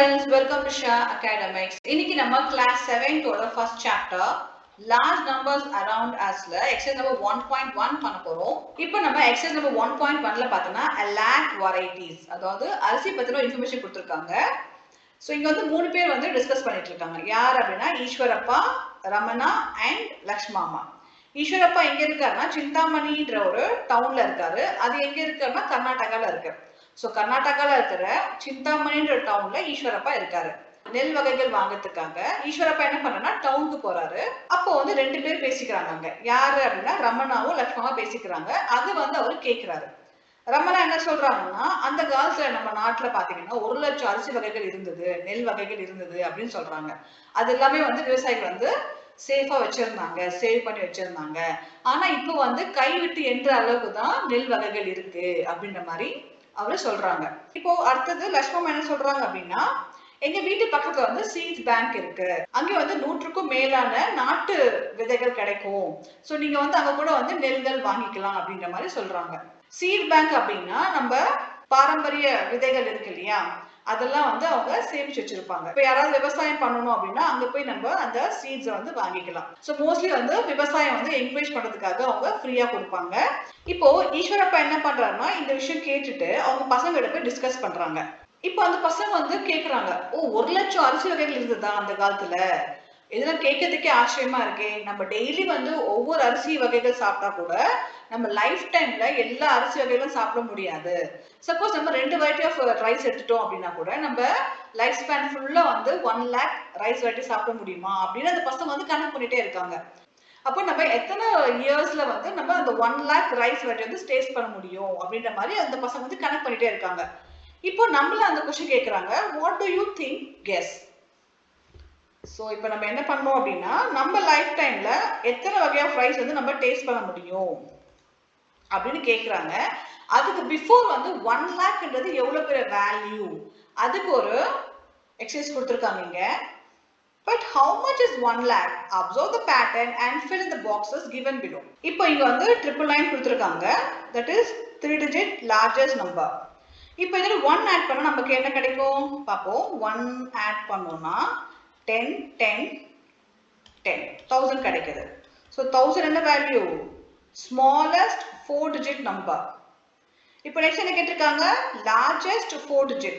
students, welcome to Shah Academics. இன்னைக்கு நம்ம class 7th ஓட first chapter large numbers around usல exercise number 1.1 பண்ண போறோம். இப்போ நம்ம exercise number 1.1ல பார்த்தோம்னா a lakh varieties, அதாவது அரிசி பத்தின இன்ஃபர்மேஷன் கொடுத்திருக்காங்க. ஸோ இங்க வந்து 3 பேர் வந்து டிஸ்கஸ் பண்ணிட்டு இருக்காங்க. யார் அப்படின்னா ஈஸ்வரப்பா, ரமணா அண்ட் லக்ஷ்மாமா. ஈஸ்வரப்பா எங்க இருக்காருன்னா சிந்தாமணின்ற ஒரு டவுன்ல இருக்காரு. அது எங்க இருக்காருன்னா கர்நாடகால இருக்கு. ஸோ கர்நாடகால இருக்கிற சிந்தாமணின்ற டவுன்ல ஈஸ்வரப்பா இருக்காரு. நெல் வகைகள் வாங்கறதுக்காக ஈஸ்வரப்பா என்ன பண்றா டவுனுக்கு போறாரு. அப்போ வந்து 2 பேர் பேசிக்கிறாங்க. யாரு அப்படின்னா ரமணாவும் லக்ஷ்மாவும் பேசிக்கிறாங்க. அது வந்து அவரு கேட்கிறாரு. ரமணா என்ன சொல்றாங்கன்னா, அந்த காலத்துல நம்ம நாட்டுல பாத்தீங்கன்னா 1 லட்சம் அரிசி வகைகள் இருந்தது, நெல் வகைகள் இருந்தது அப்படின்னு சொல்றாங்க. அது எல்லாமே வந்து விவசாயிகள் வந்து சேஃபா வச்சிருந்தாங்க, சேவ் பண்ணி வச்சிருந்தாங்க. ஆனா இப்போ வந்து கைவிட்டு என்ற அளவுக்கு தான் நெல் வகைகள் இருக்கு அப்படின்ற மாதிரி அவரு சொல்றாங்க. இப்போ அடுத்தது லட்சுமம் என்ன சொல்றாங்க அப்படின்னா, எங்க வீட்டு பக்கத்துல வந்து சீட்ஸ் பேங்க் இருக்கு. அங்க வந்து 100க்கும் மேலான நாட்டு விதைகள் கிடைக்கும். சோ நீங்க வந்து அங்க கூட வந்து நெல்கள் வாங்கிக்கலாம் அப்படின்ற மாதிரி சொல்றாங்க. சீட் பேங்க் அப்படின்னா நம்ம பாரம்பரிய விதைகள் இருக்கு இல்லையா, அதெல்லாம் வந்து அவங்க சேமிச்சு வச்சிருப்பாங்க. இப்ப யாராவது விவசாயம் பண்ணணும் அப்படின்னா அங்க போய் நம்ம அந்த சீட்ஸ் வந்து வாங்கிக்கலாம். சோ மோஸ்ட்லி வந்து விவசாயம் வந்து என்கரேஜ் பண்றதுக்காக அவங்க ஃப்ரீயா கொடுப்பாங்க. இப்போ ஈஸ்வரப்பா என்ன பண்றாருன்னா இந்த விஷயம் கேட்டுட்டு அவங்க பசங்க போய் டிஸ்கஸ் பண்றாங்க. இப்போ அந்த பசங்க வந்து கேக்குறாங்க, ஓ 1 லட்சம் அரிசி வகைகள் இருந்ததா அந்த காலத்துல? இதெல்லாம் கேட்கறதுக்கே ஆச்சரியமா இருக்கே. நம்ம டெய்லி வந்து ஒவ்வொரு அரிசி வகைகள் சாப்பிட்டா கூட நம்ம லைஃப் டைம்ல எல்லா அரிசி வகைகளும் சாப்பிட முடியாது. சப்போஸ் நம்ம 2 வெரைட்டி ஆஃப் ரைஸ் எடுத்துட்டோம் அப்படின்னா கூட நம்ம லைஃப் ஸ்பேன் ஃபுல்லா வந்து 1 lakh ரைஸ் வெரைட்டி சாப்பிட முடியுமா அப்படின்னு அந்த பசங்க வந்து கணக்கு பண்ணிட்டே இருக்காங்க. அப்போ நம்ம எத்தனை இயர்ஸ்ல வந்து நம்ம அந்த 1 lakh ரைஸ் வெரைட்டி வந்து டேஸ்ட் பண்ண முடியும் அப்படின்ற மாதிரி அந்த பசங்க வந்து கணக்கு பண்ணிட்டே இருக்காங்க. இப்போ நம்மள அந்த क्वेश्चन கேக்குறாங்க, what do you think, guess? So இப்போ நம்ம என்ன பண்ணோம் அப்படின்னா நம்ம லைஃப் டைம்ல எத்தனை வகை ஆஃப் ரைஸ் வந்து நம்ம டேஸ்ட் பண்ண முடியும் அப்படின்னு கேக்குறாங்க. அதுக்கு பிஃபோர் வந்து 1 lakhன்றது எவ்வளவு பெரிய வேல்யூ, அதுக்கு ஒரு எக்ஸசைஸ் கொடுத்திருக்காங்க இங்க. But how much is 1 lakh? Observe the pattern and fill in the boxes given below. இப்போ இங்க வந்து triple line கொடுத்திருக்காங்க. That is 3 digit largest number. இப்போ இதுல 1 ஆட் பண்ணா நமக்கு என்ன கிடைக்கும் பாப்போம். 1 ஆட் பண்ணோம்னா 10 10 10 1000 கிடைக்குது. So 1000 என்ன வேல்யூ? Smallest 4 digit number. இப்போ நெக்ஸ்ட் என்ன கேட்டிருக்காங்க? Largest 4 digit.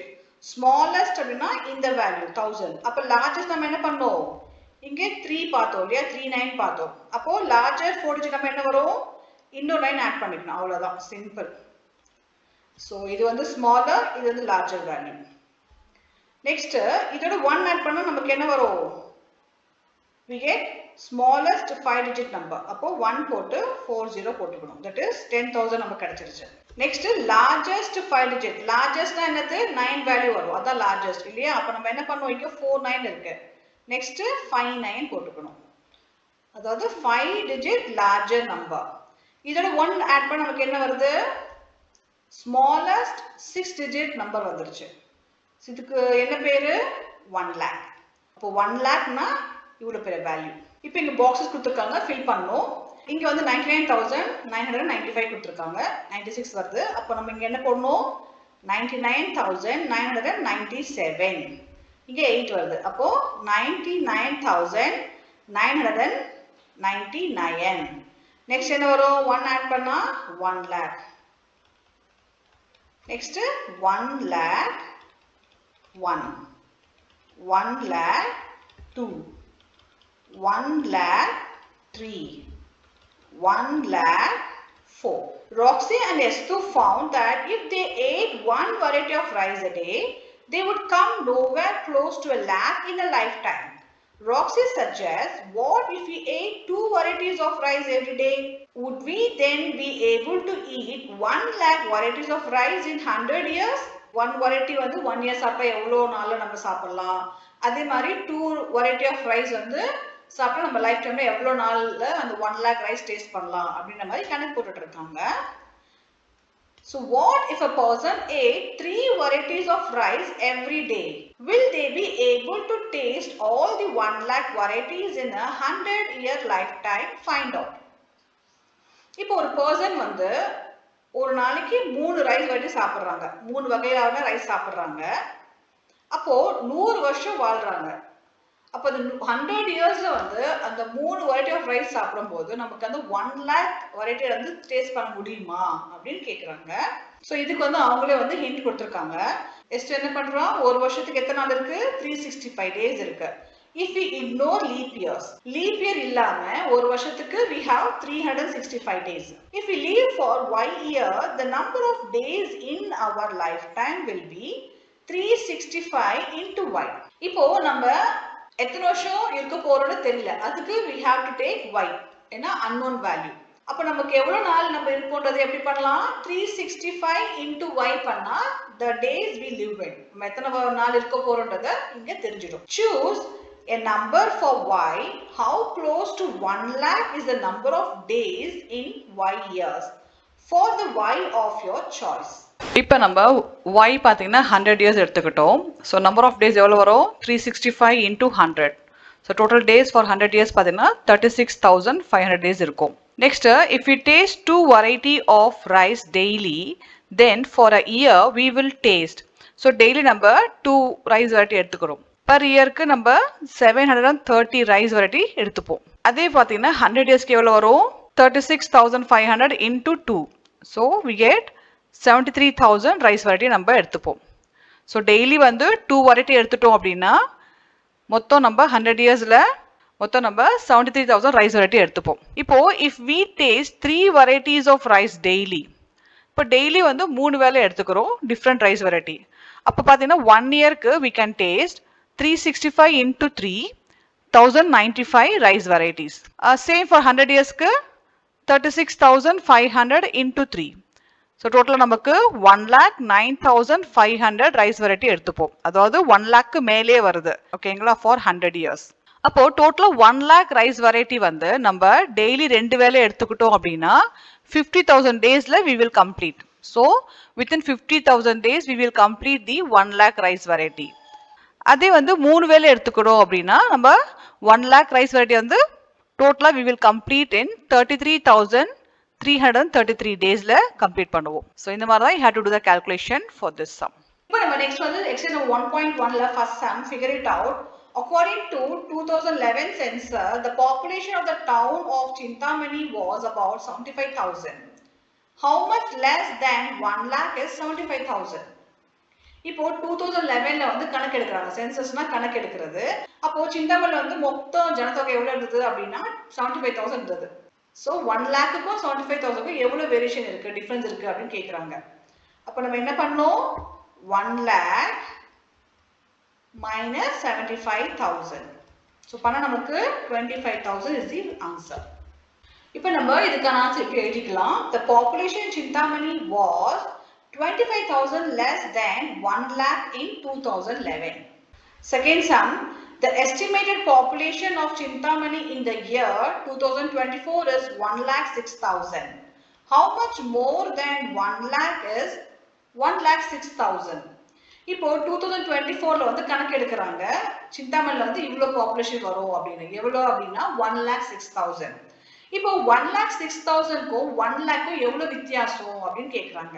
Smallest அப்படின்னா இந்த வேல்யூ 1000. அப்ப largest நம்ம என்ன பண்ணோம்? இங்கே 3 பார்த்தோம் இல்லையா, 39 பார்த்தோம். அப்போ largest 4 digit நம்ம என்ன வரும்? இன்னொரு 9 ஆட் பண்ணிக்கணும், அவ்வளவுதான், சிம்பிள். So இது வந்து smaller, இது வந்து larger value. Next இதோட 1 ஆட் பண்ணா நமக்கு என்ன வரும்? We get smallest 5 digit number. அப்போ 1 போட்டு 40 போட்டுக்கணும். That is 10,000 நமக்கு கிடைச்சிருச்சு. Next largest 5 digit. Largest னா என்னது? 9 value வரும். அதான் largest இல்லையா? அப்ப நம்ம என்ன பண்ணுவோம்? இங்க 49 இருக்கு. Next 59 போட்டுக்கணும். அதாவது 5 digit larger number. இதோட 1 ஆட் பண்ணா நமக்கு என்ன வருது? Smallest 6 digit number வந்துருச்சு. இதுக்கு என்ன பேரு? 1 lakh. அப்போ 1 lakhனா இவ்வளவு பெரிய வேல்யூ. இப்போ இங்க பாக்ஸஸ் கொடுத்திருக்காங்க, ஃபில் பண்ணனும். இங்க வந்து 99,995 கொடுத்திருக்காங்க, 96 வருது. அப்போ நம்ம இங்க என்ன போடணும்? 99,997. இங்க 8 வருது. அப்போ 99,999. நெக்ஸ்ட் என்ன வரும்? 1 ஆட் பண்ணா 1 lakh. Next 1 lakh 1, 1 lakh 2, 1 lakh 3, 1 lakh 4. Roxy and Estu found that if they ate one variety of rice a day, they would come nowhere close to a lakh in a lifetime. Roxy suggests, what if we ate 2 varieties of rice every day? Would we then be able to eat 1 lakh varieties of rice in 100 years? 1 variety வந்து 1 year சாப்பிட்டா எவ்வளவு நாள்ல நம்ம சாப்பிடலாம். அதே மாதிரி 2 variety of rice வந்து சாப்பிட்டா நம்ம லைஃப் டைம்ல எவ்வளவு நாள்ல அந்த 1 lakh ரைஸ் டேஸ்ட் பண்ணலாம் அப்படின்ற மாதிரி கணக்கு போட்டுட்டு இருக்காங்க. So what if a person ate 3 varieties of rice every day? Will they be able to taste all the 1 lakh varieties in a 100-year lifetime? Find out. இப்போ ஒரு பர்சன் வந்து ஒரு நாளைக்கு 3 ரைஸ் வெரைட்டி சாப்பிடுறாங்க, 3 வகையான ரைஸ் சாப்பிடுறாங்க. அப்போ 100 வருஷம் வாழ்றாங்க. அப்போ அந்த 100 இயர்ஸ்ல வந்து அந்த 3 வெரைட்டி ஆஃப் ரைஸ் சாப்பிடும்போது நமக்கு அந்த 1 லேக் வெரைட்டி வந்து டேஸ்ட் பண்ண முடியுமா அப்படின்னு கேக்குறாங்க. ஸோ இதுக்கு வந்து அவங்களே வந்து ஹிண்ட் கொடுத்துருக்காங்க. எஸ்ட் என்ன பண்றோம், ஒரு வருஷத்துக்கு எத்தனை நாள் இருக்கு, 365 டேஸ் இருக்கு. If we ignore leap year இல்லாம ஒரு வருஷத்துக்கு we have 365 days. If we leave for y year, the number of days in our lifetime will be 365 into y. இப்போ நம்ம எத்தனை வருஷம் இருக்க போறோம்னு தெரியல, அதுக்கு we have to take y, ஏன்னா unknown value. அப்ப நமக்கு எவ்வளவு நாள் நம்ம இருப்போம்ன்றது எப்படி பண்ணலாம், 365 into y பண்ணா the days we live in, நம்ம எத்தனை நாள் இருக்க போறோம்ன்றத இங்க தெரிஞ்சிடும். Choose a number for y. How close to 1 lakh is the number of days in y years for the y of your choice. இப்போ நம்ம y பார்த்தீங்கன்னா 100 இயர்ஸ் எடுத்துக்கிட்டோம். ஸோ நம்பர் ஆஃப் டேஸ் எவ்வளோ வரும், 365 into 100. So total days for 100 years பார்த்தீங்கன்னா 36,500 days இருக்கும். Next, if we taste 2 variety of rice daily, then for a year we will taste. So daily நம்ம 2 rice variety எடுத்துக்கிறோம். Per இயருக்கு நம்ம 730 rice variety எடுத்துப்போம். அதே பார்த்தீங்கன்னா 100 இயர்ஸ்க்கு எவ்வளோ வரும், 36,500 into 2. So we get 73,000 rice variety நம்ம எடுத்துப்போம். ஸோ டெய்லி வந்து 2 வெரைட்டி எடுத்துட்டோம் அப்படின்னா மொத்தம் நம்ம 100 இயர்ஸில் மொத்தம் நம்ம 73,000 ரைஸ் வெரைட்டி எடுத்துப்போம். இப்போ if we taste 3 varieties of rice daily, இப்போ டெய்லி வந்து 3 வேளை எடுத்துக்கிறோம் டிஃப்ரெண்ட் ரைஸ் வெரைட்டி. அப்போ பார்த்தீங்கன்னா 1 இயர்க்கு we can taste 365 into 3, 1095 rice varieties. Same for 100 yearsக்கு 36,500 into 3. So total நமக்கு 1,09,500 rice variety எடுத்துப்போம். அதாவது 1 lakh மேலே வருது, ஓகேங்களா, for 100 years. அப்போ டோட்டலா 1 lakh rice variety வந்து நம்ம டெய்லி 2 வேளை எடுத்துக்கிட்டோம் அப்படின்னா 50,000 daysல we will complete. So within 50,000 days we will complete the 1 lakh rice variety. அதே வந்து 3 வேளை எடுத்துக்கிறோம் அப்படின்னா நம்ம 1 lakh ரைஸ் வெரைட்டி வந்து டோட்டலா we will complete in 33,333 டேஸ்ல கம்ப்ளீட் பண்ணுவோம். ஸோ இந்த மாதிரி தான் you have to do the calculation for this sum. இப்போ நம்ம நெக்ஸ்ட் வந்து எக்ஸசைஸ் 1.1ல first sum figure it out. According to 2011 census, the population of the town of Chintamani was about 75,000. How much less than 1 lakh is 75,000? இப்போ 2011ல வந்து கணக்கு எடுக்கிறாங்க, சென்சஸ்னா கணக்கு எடுக்கிறது. அப்போ சிந்தாமணில வந்து மொத்தம் ஜனத்தொகை எவ்வளவு இருந்தது அப்படின்னா 75,000 இருந்தது. ஸோ 1 லேக்குக்கும் 75,000க்கும் எவ்வளவு வேரியேஷன் இருக்கு, டிஃபரன்ஸ் இருக்கு அப்படின்னு கேட்குறாங்க. அப்போ நம்ம என்ன பண்ணோம், 1 lakh minus 75,000. ஸோ பண்ண நமக்கு 25,000 is the answer. இப்போ நம்ம இதுக்கான ஆன்சர் இப்படி எழுதிக்கலாம். The population in Chintamani was 25,000 less than 1 lakh in 2011. Second sum, the estimated population of Chintamani in the year 2024 is 1,06,000. How much more than 1 lakh is 1,06,000? இப்போ 2024ல வந்து கணக்கு எடுக்கிறாங்க, சிந்தாமணில வந்து இவ்வளவு பாப்புலேஷன் வரும் அப்படின்னு. எவ்வளவு அப்படின்னா 1,06,000. இப்போ 1,06,000க்கும் 1 லேக்கும் எவ்வளவு வித்தியாசம் அப்படின்னு கேட்குறாங்க.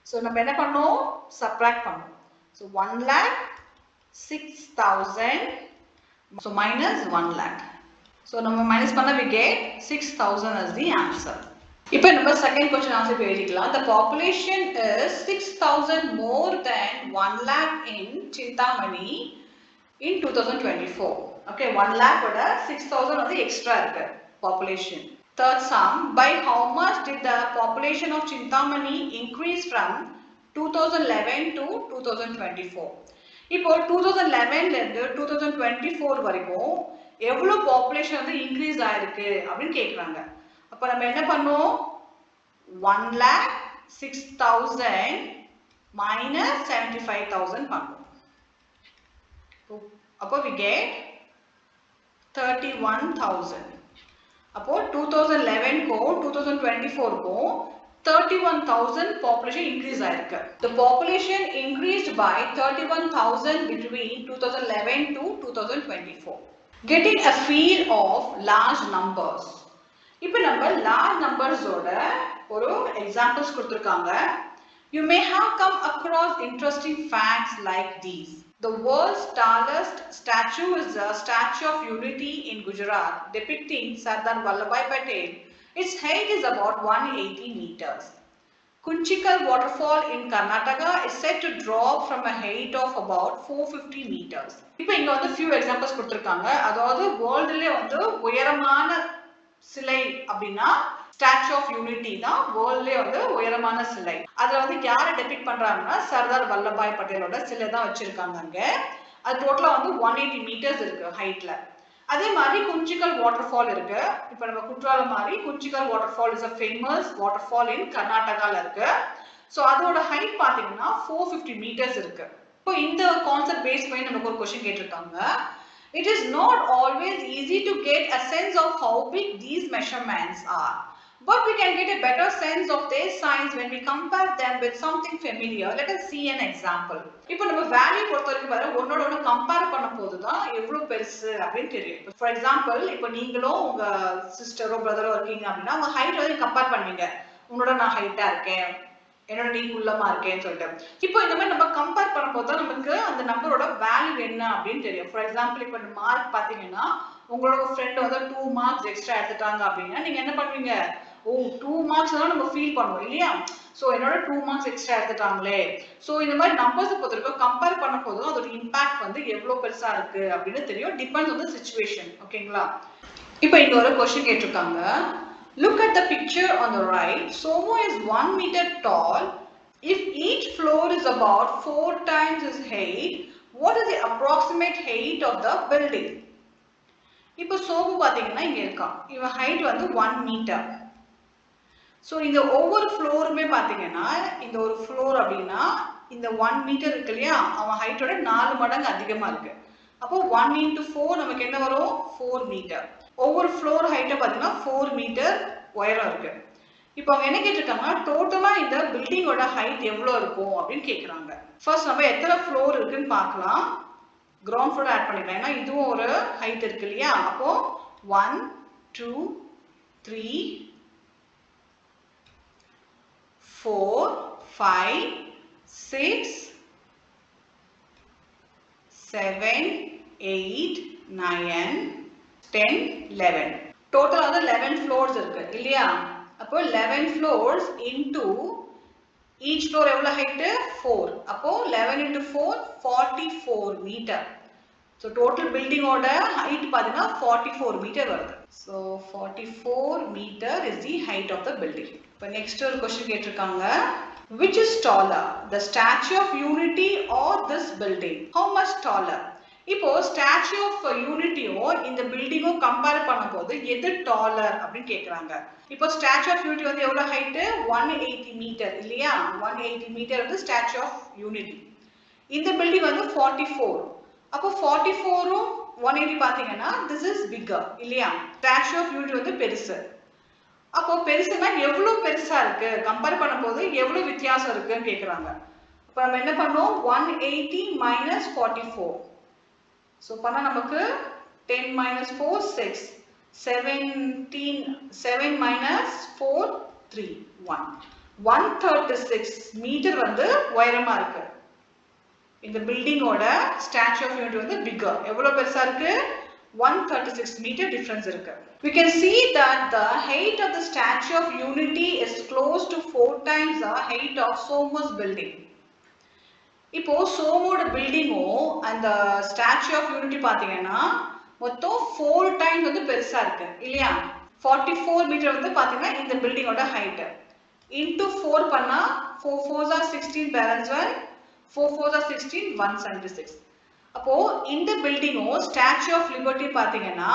ஸோ நம்ம என்ன பண்ணோம், சப்ராக்ட் பண்ணோம். So 1,06,000 so minus 1 lakh. So நம்ம மைனஸ் பண்ண we get 6,000 as the answer. இப்போ நம்ம செகண்ட் क्वेश्चन ஆன்சர் எழுதிக்கலாம். The population is 6,000 more than 1 lakh in Chintamani in 2024. Okay, 1 lakh ஓட 6,000 வந்து எக்ஸ்ட்ரா இருக்கு population. Third sum, by how much did the population of Chintamani increase from 2011 to 2024? இப்போ 2011ல இருந்து 2024 வரைக்கும் எவ்வளவு பாப்புலேஷன் வந்து இன்க்ரீஸ் ஆயிருக்கு அப்படின்னு கேக்குறாங்க. அப்ப நம்ம என்ன பண்ணோம், 1,06,000 minus 75,000 பண்ணோம். அப்போ we get 31,000. அப்போ 2011க்கும் 2024க்கும் 31,000 population increase ஆயிருக்கு. The population increased by 31,000 between 2011 to 2024. Getting a feel of large numbers. இப்போ நம்ம large numbers ஓட ஒரு examples கொடுத்திருக்காங்க. You may have come across interesting facts like these. The world's tallest statue is the Statue of Unity in Gujarat, depicting Sardar Vallabhbhai Patel. Its height is about 180 meters. Kunchikal waterfall in Karnataka is said to drop from a height of about 450 meters. இப்போ இங்க வந்து few examples கொடுத்திருக்காங்க. அதாவது வேர்ல்ட்லயே வந்து உயரமான சிலை அப்படின்னா statue of unity தான் வேர்ல்ட்லயே வந்து உயரமான சிலை. அதுல வந்து யாரை டெபிக்ட் பண்றாங்கன்னா சர்தார் வல்லபாய் பட்டேலோட சிலை தான் வச்சிருக்காங்க அங்க. அது டோட்டலா வந்து 180 மீட்டர்ஸ் இருக்கு ஹைட்ல. அதே மாதிரி குஞ்சிக்கல் வாட்டர்ஃபால் இருக்கு. இப்போ நம்ம குற்றாலம் மாதிரி Kunchikal waterfall is a famous waterfall in கர்நாடகால இருக்கு. சோ அதோட ஹைட் பாத்தீங்கன்னா 450 மீட்டர்ஸ் இருக்கு. இப்போ இந்த கான்செப்ட் பேஸ் பண்ணி நமக்கு ஒரு क्वेश्चन கேட்டிருக்காங்க. It is not always easy to get a sense of how big these measurements are, but we can get a better sense of their size when we compare them with something familiar. Let us see an example. இப்போ நம்ம value பொறுத்தவரைக்கும் பாரு ஒன்னோட ஒன்னு compare பண்ணும்போது தான் எவ்வளவு பெருசு அப்படின்னு தெரியும். ஃபார் எக்ஸாம்பிள் இப்போ நீங்களும் உங்க சிஸ்டரோ பிரதரோ இருக்கீங்க அப்படின்னா உங்க ஹைட் வந்து கம்பேர் பண்ணுவீங்க. உன்னோட நான் ஹைட்டா இருக்கேன், என்னோட நீ உள்ளமா இருக்கேன்னு சொல்லிட்டு. இப்போ இந்த மாதிரி நம்ம கம்பேர் பண்ணும்போது தான் நமக்கு அந்த நம்பரோட வேல்யூ என்ன அப்படின்னு தெரியும். ஃபார் எக்ஸாம்பிள் இப்போ மார்க் பாத்தீங்கன்னா உங்களோட ஃப்ரெண்ட் வந்து 2 மார்க்ஸ் எக்ஸ்ட்ரா எடுத்துட்டாங்க அப்படின்னா நீங்க என்ன பண்ணுவீங்க? ஓ 2 மார்க்ஸ் தான் நம்ம ஃபீல் பண்ணுவோம் இல்லையா? சோ என்னோட 2 மார்க்ஸ் எக்ஸ்ட்ரா எடுத்துட்டாங்களே. சோ இந்த மாதிரி நம்பர்ஸ் பொறுத்தவரைக்கும் கம்பேர் பண்ணும்போது அதோட இம்பாக்ட் வந்து எவ்வளவு பெருசா இருக்கு அப்படின்னு தெரியும். Depends on the situation. ஓகேங்களா? இப்போ இங்க ஒரு क्वेश्चन கேட்டிருக்காங்க. Look at the picture on the right. Somo is 1 meter tall. If each floor is about 4 times his height, what is the approximate height of the building? இப்போ சோமு பாத்தீங்கன்னா இங்க இருக்கான். இவன் ஹைட் வந்து 1 மீட்டர். சோ இந்த ஒவ்வொரு ஃப்ளோருமே பாத்தீங்கன்னா இந்த ஒரு ஃப்ளோர் அப்படின்னா இந்த 1 மீட்டர் இருக்கு இல்லையா அவன் ஹைட்டோட 4 மடங்கு அதிகமா இருக்கு. அப்போ 1 into 4 நமக்கு என்ன வரும்? 4 மீட்டர். ஒவ்வொரு ஃப்ளோர் ஹைட்ட பாத்தீங்கன்னா 4 மீட்டர் உயரம் இருக்கு. இப்போ அவங்க என்ன கேட்டிருக்காங்கன்னா டோட்டலா இந்த பில்டிங்கோட ஹைட் எவ்வளவு இருக்கும் அப்படின்னு கேக்குறாங்க. ஃபர்ஸ்ட் நம்ம எத்தனை ஃப்ளோர் இருக்குன்னு பார்க்கலாம். கிரவுண்ட் ஃப்ளோர் ஆட் பண்ணிக்கலாம். ஏன்னா இதுவும் ஒரு ஹைட் இருக்கு இல்லையா? அப்போ 1 2 3 4 5 6 7 8 9 10 11 total வந்து 11 floors இருக்கு இல்லையா? அப்போ 11 floors into each floor எவ்வளவு height? 4. அப்போ 11 into 4 44 meter. So total building ஓட height பாத்தீங்கன்னா 44 meter வருது. So 44 meter is the height of the building. இப்போ next ஒரு question கேட்டிருக்காங்க. Which is taller, the Statue of Unity or this building? How much taller? இப்போ Statue of Unityயோ இந்த பில்டிங்கோ compare பண்ணும்போது எது டாலர் அப்படின்னு கேக்குறாங்க. இப்போ Statue of Unity வந்து எவ்வளவு ஹைட்? 180 மீட்டர் இல்லையா? 180 மீட்டர் வந்து Statue of Unity. இந்த பில்டிங் வந்து 44. அப்போ 44ம் 180 பாத்தீங்கன்னா this is bigger இல்லையா? Statue of Unity வந்து பெருசு. அப்போ பெருசுனா எவ்வளவு பெருசா இருக்கு கம்பேர் பண்ணும்போது எவ்வளவு வித்தியாசம் இருக்குன்னு கேக்குறாங்க. அப்ப நம்ம என்ன பண்ணோம்? 180 minus 44. So பண்ணா நமக்கு 10 minus 4 6 7 minus 4 3 1 136 மீட்டர் வந்து உயரமா இருக்கு. இந்த பில்டிங்கோட Statue of Unity வந்து bigger. எவ்வளவு பெருசா இருக்கு? 136 meter difference இருக்கு. We can see that the height of the Statue of Unity is close to 4 times the height of Somo's building. இப்போ சோமோட பில்டிங்கோ அந்த Statue of Unity பாத்தீங்கன்னா மொத்தம் 4 times வந்து பெருசா இருக்கு இல்லையா? 44 மீட்டர் வந்து பாத்தீங்கன்னா இந்த பில்டிங்கோட ஹைட். into 4 பண்ணா 4 4s are 16 balance 1 4 4s are 16 176. அப்போ இந்த பில்டிங்கோ Statue of Liberty பாத்தீங்கன்னா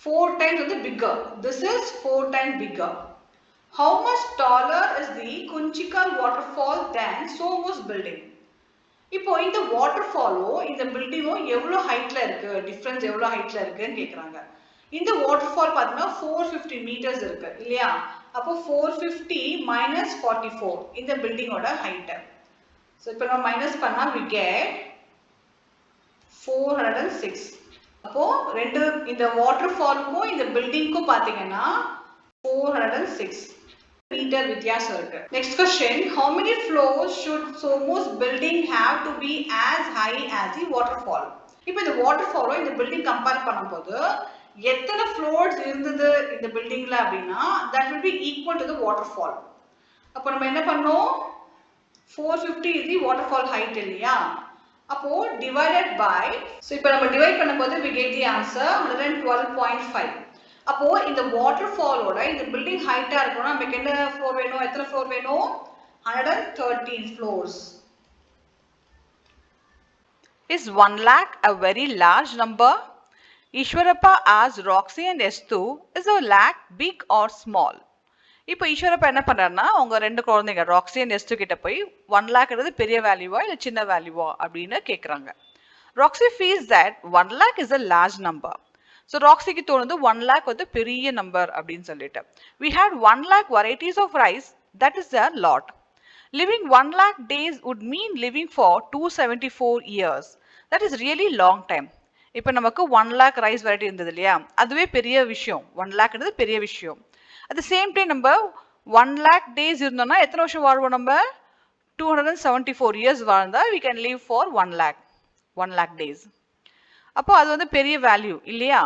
4 times வந்து bigger. This is 4 times bigger. How much taller is the Kunchikal waterfall than Somo's building? இப்போ இந்த waterfallோ இந்த பில்டிங்கோ எவ்வளவு ஹைட்ல இருக்கு? டிஃபரன்ஸ் எவ்வளவு ஹைட்ல இருக்குன்னு கேக்குறாங்க. இந்த waterfall பாத்தீங்கன்னா 450 மீட்டர்ஸ் இருக்கு இல்லையா? அப்போ 450 minus 44 இந்த பில்டிங்கோட ஹைட். சோ இப்போ நம்ம மைனஸ் பண்ணா we get 406. அப்போ ரெண்டு இந்த வாட்டர்ஃபாலுக்கும் இந்த பில்டிங்க்கும் பாத்தீங்கன்னா 406. மீட்டர் வித்தியாசம் இருக்கு. Next question, how many floors should Somo's building have to be as high as the waterfall? இப்போ இந்த waterfall இந்த building கம்பேர் பண்ணும்போது எத்தனை floors இருந்தது இந்த buildingல அப்படின்னா that will be equal to the waterfall. அப்போ நம்ம என்ன பண்ணோம், 450 is the waterfall height இல்லையா, அப்போ divided by, so இப்போ நம்ம divide பண்ணும்போது we get the answer 112.5. அப்போ இந்த waterfall ஓட இந்த building height இருக்கணும், நமக்கு என்ன floor வேணும், எத்தனை floor வேணும், 113 floors. Is 1 lakh a very large number? Ishwarappa asked Roxy and Estu, is a lakh big or small? இப்போ ஈஸ்வரப்பா என்ன பண்றாருன்னா அவங்க ரெண்டு குழந்தைங்க ராக்ஸி அண்ட் எஸ்து கிட்ட போய் 1 லாக்ன்றது பெரிய வேல்யூவா இல்ல சின்ன வேல்யூவா அப்படின்னு கேக்குறாங்க. Roxy feels that 1 lakh is a large number. So ராக்ஸிக்கு தோணுது 1 lakh வந்து பெரிய நம்பர் அப்படின்னு சொல்லிட்டு. We had 1 lakh varieties of rice, that is a lot. Living 1 lakh days would mean living for 274 years. That is really long time. இப்போ நமக்கு 1 lakh rice variety இருந்தது இல்லையா, அதுவே பெரிய விஷயம். 1 lakhன்றது பெரிய விஷயம். At the same time நம்ம 1 lakh days இருந்தோம்னா எத்தனை வருஷம் வாழ்வோம், நம்ம 274 years வாழ்ந்தா we can live for 1 lakh days. அப்போ அது வந்து பெரிய வேல்யூ இல்லையா.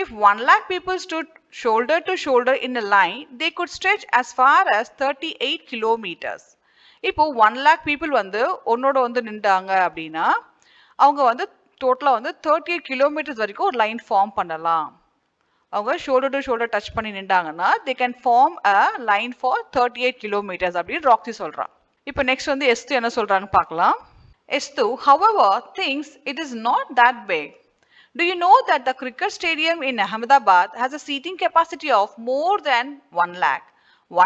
If 1 lakh people stood shoulder to shoulder in a line, they could stretch as far as 38 kilometers. இப்போ 1 lakh people வந்து ஒன்னோட வந்து நின்றாங்க அப்படின்னா அவங்க வந்து டோட்டலா வந்து 38 kilometers வரைக்கும் ஒரு லைன் ஃபார்ம் பண்ணலாம். அவங்க ஷோல்டர் டு ஷோல்டர் டச் பண்ணி நின்றாங்கன்னா they can form a line for 38 kilometers அப்படின்னு ராக்ஸி சொல்றா. இப்போ நெக்ஸ்ட் வந்து எஸ்து என்ன சொல்றாங்க பார்க்கலாம். எஸ்து, however, thinks it is not that big. Do you know that the cricket stadium in Ahmedabad has a seating capacity of more than 1 lakh?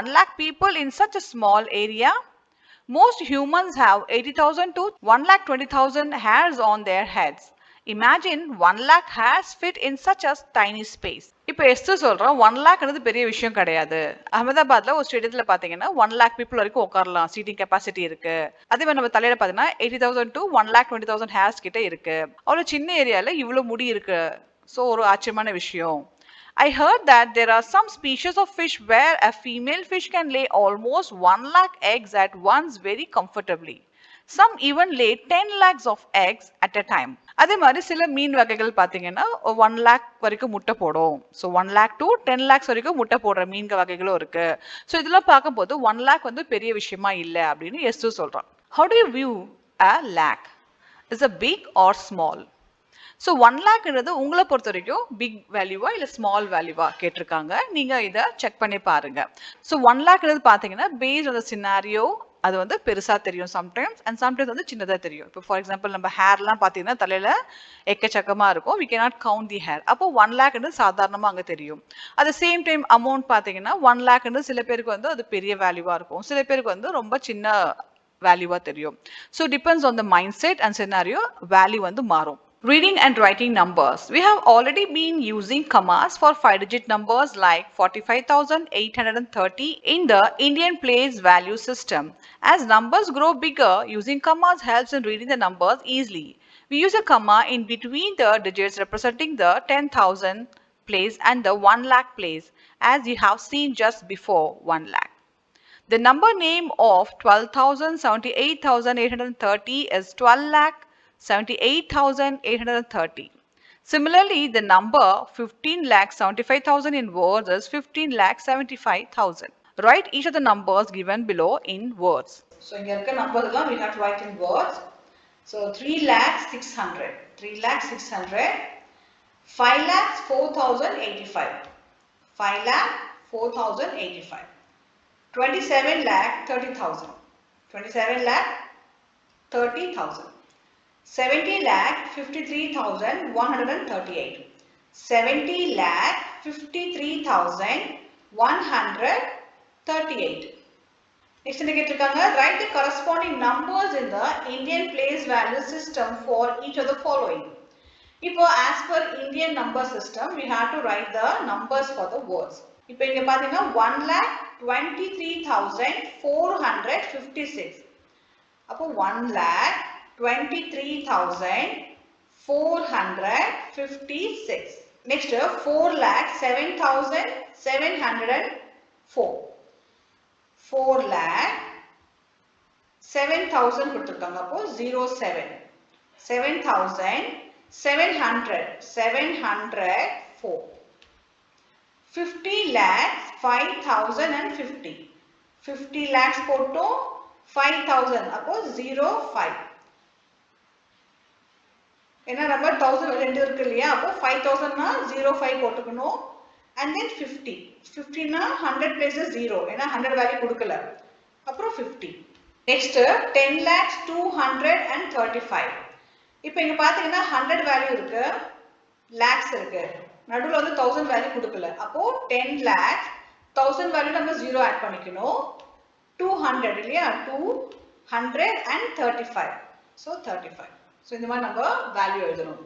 1 lakh people in such a small area? Most humans have 80,000 to 1,20,000 hairs on their heads. Imagine 1 lakh hairs fit in such a tiny space. இப்போ எஸ்து சொல்றோம் 1 லாக்ன்றது பெரிய விஷயம் கிடையாது. அகமதாபாத்ல ஒரு ஸ்டேடியத்துல பாத்தீங்கன்னா 1 lakh people வரைக்கும் உட்காரலாம், seating capacity இருக்கு. அதே மாதிரி நம்ம தலையில பாத்தீங்கன்னா 80,000 to 1,20,000 hairs கிட்ட இருக்கு. அவ்வளவு சின்ன ஏரியால இவ்வளவு முடி இருக்கு. சோ ஒரு ஆச்சரியமான விஷயம். I heard that there are some species of fish where a female fish can lay almost 1 lakh eggs at once very comfortably. Some even lay 10 lakhs of eggs at a time. அதே மாதிரி சில மீன் வகைகள் பாத்தீங்கன்னா 1 lakh வரைக்கும் முட்டை போடும். So 1 lakh to 10 lakhs வரைக்கும் முட்டை போடுற மீன் வகைகளும் இருக்கு. So இதெல்லாம் பார்க்கும்போது 1 lakh வந்து பெரிய விஷயமா இல்ல அப்படின்னு எஸ்து சொல்றான். How do you view a lakh? Is it big or small? So 1 lakhன்றது உங்களை பொறுத்த வரைக்கும் பிக் வேல்யூவா இல்ல ஸ்மால் வேல்யூவா கேட்டிருக்காங்க. நீங்க இதை செக் பண்ணி பாருங்க. So 1 lakhன்றது பாத்தீங்கன்னா based on the scenario அது வந்து பெருசா தெரியும் சம்டைம்ஸ் அண்ட் சம்டைம்ஸ் வந்து சின்னதா தெரியும். இப்போ ஃபார் எக்ஸாம்பிள் நம்ம ஹேர்லாம் பார்த்தீங்கன்னா தலையில எக்கச்சக்கமா இருக்கும், we cannot count the hair. அப்போ 1 lakhன்றது சாதாரணமா அங்க தெரியும். at the same time amount பார்த்தீங்கன்னா 1 lakhன்றது சில பேருக்கு வந்து அது பெரிய வேல்யூவா இருக்கும், சில பேருக்கு வந்து ரொம்ப சின்ன வேல்யூவா தெரியும். So depends on the mindset and scenario, value வந்து மாறும். Reading and writing numbers. We have already been using commas for 5-digit numbers like 45,830 in the Indian place value system. As numbers grow bigger, using commas helps in reading the numbers easily. We use a comma in between the digits representing the 10,000 place and the 1 lakh place, as you have seen just before 1 lakh. The number name of 12,78,830 is 12 lakh 78,830. Similarly, the number 15,75,000 in words is 15,75,000. Write each of the numbers given below in words. So இங்க இருக்க numbers எல்லாம் we have to write in words. So 3,600,000, 3,600,000, 5,04,085, 5,04,085, 27,30,000, 27,30,000. 70,53,138, 70,53,138. Next என்ன கேட்டிருக்காங்க, write the corresponding numbers in the Indian place value system for each of the following. இப்போ as per Indian number system we have to write the numbers for the words. இப்போ இங்க பாத்தீங்கன்னா 1,23,456. அப்போ 1,23,456. Next 4,07,704. 4 lakh 7,000 கொடுத்திருக்காங்க. அப்போ 07 7,000 700 704 50 lakhs 5,050 50 lakhs போட்டோம் 5,000 அப்போ 05 ஏன்னா நம்பர் 1000 ரெண்டு இருக்கு இல்லையா அப்போ 5,000 னா 05 போட்டுக்கணும் and then 50 50 னா 100 places 0 ஏன்னா 100 வேல்யூ கொடுக்கல அப்புறம் 50 next 10 lakhs 235 இப்போ இங்க பாத்தீங்கன்னா 100 வேல்யூ இருக்கு lakhs இருக்கு நடுவுல வந்து 1000 வேல்யூ கொடுக்கல அப்போ 10 lakhs 1000 வேல்யூ நம்ம 0 ஆட் பண்ணிக்கணும் 200 இல்லையா 235 so 35 so இந்த மாதிரி நம்ம வேல்யூ எழுதணும்